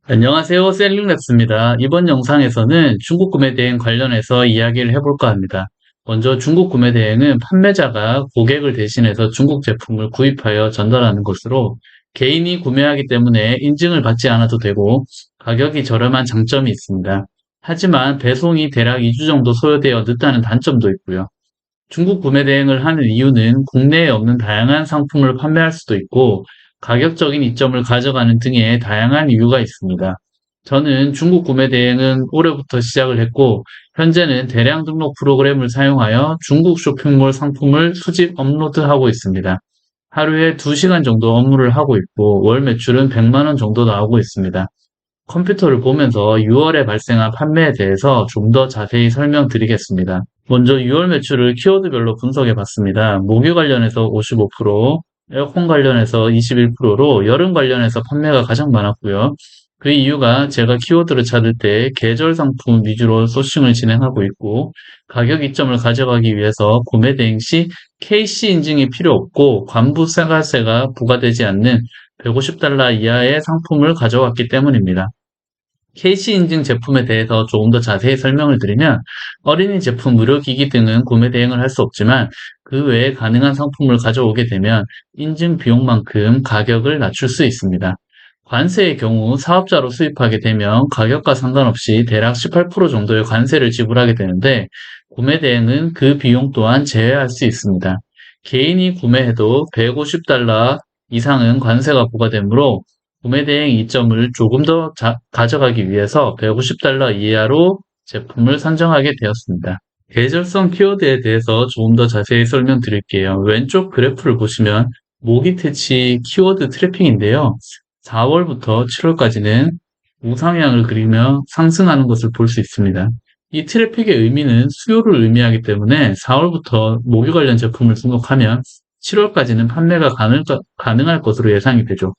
안녕하세요. 셀링랩스입니다. 이번 영상에서는 중국 구매 대행 관련해서 이야기를 해볼까 합니다. 먼저 중국 구매 대행은 판매자가 고객을 대신해서 중국 제품을 구입하여 전달하는 것으로 개인이 구매하기 때문에 인증을 받지 않아도 되고 가격이 저렴한 장점이 있습니다. 하지만 배송이 대략 2주 정도 소요되어 늦다는 단점도 있고요. 중국 구매 대행을 하는 이유는 국내에 없는 다양한 상품을 판매할 수도 있고 가격적인 이점을 가져가는 등의 다양한 이유가 있습니다. 저는 중국 구매 대행은 올해부터 시작을 했고 현재는 대량 등록 프로그램을 사용하여 중국 쇼핑몰 상품을 수집 업로드하고 있습니다. 하루에 2시간 정도 업무를 하고 있고 월 매출은 100만 원 정도 나오고 있습니다. 컴퓨터를 보면서 6월에 발생한 판매에 대해서 좀 더 자세히 설명드리겠습니다. 먼저 6월 매출을 키워드별로 분석해 봤습니다. 모기 관련해서 55%, 에어컨 관련해서 21%로 여름 관련해서 판매가 가장 많았고요. 그 이유가 제가 키워드를 찾을 때 계절 상품 위주로 소싱을 진행하고 있고 가격 이점을 가져가기 위해서 구매 대행 시 KC 인증이 필요 없고 관부가세가 부과되지 않는 $150 이하의 상품을 가져왔기 때문입니다. KC 인증 제품에 대해서 조금 더 자세히 설명을 드리면 어린이 제품, 의료기기 등은 구매 대행을 할 수 없지만 그 외에 가능한 상품을 가져오게 되면 인증 비용만큼 가격을 낮출 수 있습니다. 관세의 경우 사업자로 수입하게 되면 가격과 상관없이 대략 18% 정도의 관세를 지불하게 되는데 구매 대행은 그 비용 또한 제외할 수 있습니다. 개인이 구매해도 $150 이상은 관세가 부과되므로 구매 대행 이점을 조금 더 가져가기 위해서 $150 이하로 제품을 선정하게 되었습니다. 계절성 키워드에 대해서 조금 더 자세히 설명드릴게요. 왼쪽 그래프를 보시면 모기 퇴치 키워드 트래핑인데요. 4월부터 7월까지는 우상향을 그리며 상승하는 것을 볼 수 있습니다. 이 트래픽의 의미는 수요를 의미하기 때문에 4월부터 모기 관련 제품을 등록하면 7월까지는 판매가 가능할 것으로 예상이 되죠.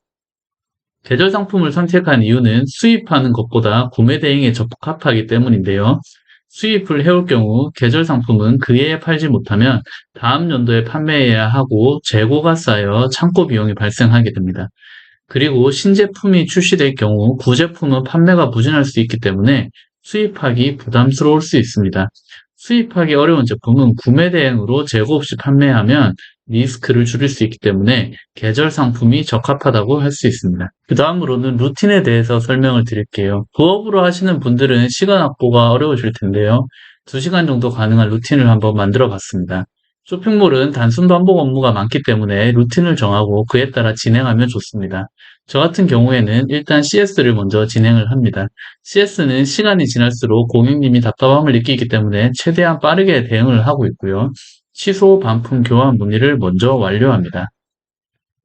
계절 상품을 선택한 이유는 수입하는 것보다 구매 대행에 적합하기 때문인데요. 수입을 해올 경우 계절 상품은 그 해에 팔지 못하면 다음 연도에 판매해야 하고 재고가 쌓여 창고 비용이 발생하게 됩니다. 그리고 신제품이 출시될 경우 구제품은 판매가 부진할 수 있기 때문에 수입하기 부담스러울 수 있습니다. 수입하기 어려운 제품은 구매 대행으로 재고 없이 판매하면 리스크를 줄일 수 있기 때문에 계절 상품이 적합하다고 할 수 있습니다. 그 다음으로는 루틴에 대해서 설명을 드릴게요. 부업으로 하시는 분들은 시간 확보가 어려우실 텐데요. 2시간 정도 가능한 루틴을 한번 만들어 봤습니다. 쇼핑몰은 단순 반복 업무가 많기 때문에 루틴을 정하고 그에 따라 진행하면 좋습니다. 저 같은 경우에는 일단 CS를 먼저 진행을 합니다. CS는 시간이 지날수록 고객님이 답답함을 느끼기 때문에 최대한 빠르게 대응을 하고 있고요. 취소, 반품, 교환 문의를 먼저 완료합니다.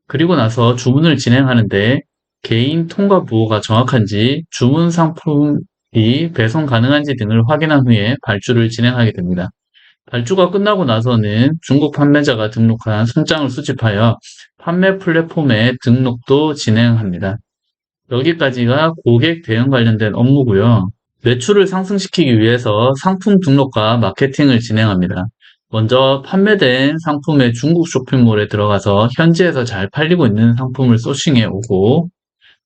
그리고 나서 주문을 진행하는데 개인 통과 부호가 정확한지, 주문 상품이 배송 가능한지 등을 확인한 후에 발주를 진행하게 됩니다. 발주가 끝나고 나서는 중국 판매자가 등록한 송장을 수집하여 판매 플랫폼에 등록도 진행합니다. 여기까지가 고객 대응 관련된 업무고요. 매출을 상승시키기 위해서 상품 등록과 마케팅을 진행합니다. 먼저 판매된 상품의 중국 쇼핑몰에 들어가서 현지에서 잘 팔리고 있는 상품을 소싱해 오고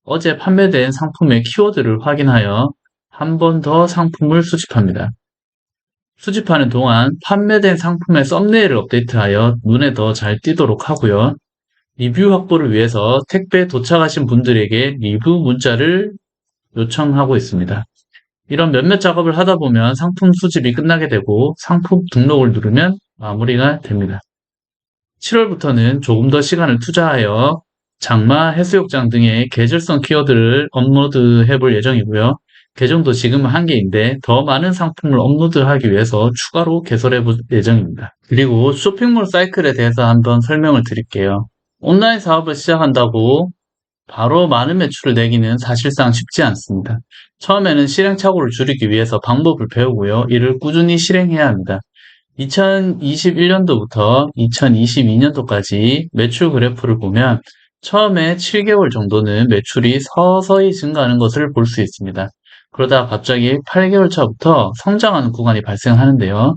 어제 판매된 상품의 키워드를 확인하여 한 번 더 상품을 수집합니다. 수집하는 동안 판매된 상품의 썸네일을 업데이트하여 눈에 더 잘 띄도록 하고요. 리뷰 확보를 위해서 택배 도착하신 분들에게 리뷰 문자를 요청하고 있습니다. 이런 몇몇 작업을 하다 보면 상품 수집이 끝나게 되고 상품 등록을 누르면 마무리가 됩니다. 7월부터는 조금 더 시간을 투자하여 장마, 해수욕장 등의 계절성 키워드를 업로드해 볼 예정이고요. 계정도 지금은 한 개인데 더 많은 상품을 업로드하기 위해서 추가로 개설해 볼 예정입니다. 그리고 쇼핑몰 사이클에 대해서 한번 설명을 드릴게요. 온라인 사업을 시작한다고 바로 많은 매출을 내기는 사실상 쉽지 않습니다. 처음에는 시행착오를 줄이기 위해서 방법을 배우고요. 이를 꾸준히 실행해야 합니다. 2021년도부터 2022년도까지 매출 그래프를 보면 처음에 7개월 정도는 매출이 서서히 증가하는 것을 볼 수 있습니다. 그러다 갑자기 8개월 차부터 성장하는 구간이 발생하는데요.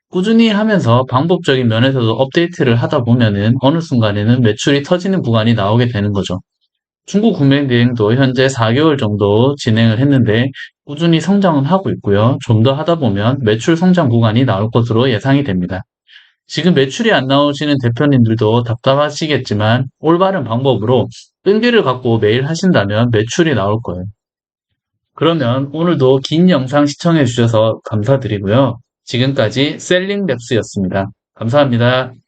꾸준히 하면서 방법적인 면에서도 업데이트를 하다 보면은 어느 순간에는 매출이 터지는 구간이 나오게 되는 거죠. 중국 구매 대행도 현재 4개월 정도 진행을 했는데 꾸준히 성장은 하고 있고요. 좀 더 하다 보면 매출 성장 구간이 나올 것으로 예상이 됩니다. 지금 매출이 안 나오시는 대표님들도 답답하시겠지만 올바른 방법으로 끈기를 갖고 매일 하신다면 매출이 나올 거예요. 그러면 오늘도 긴 영상 시청해 주셔서 감사드리고요. 지금까지 셀링랩스였습니다. 감사합니다.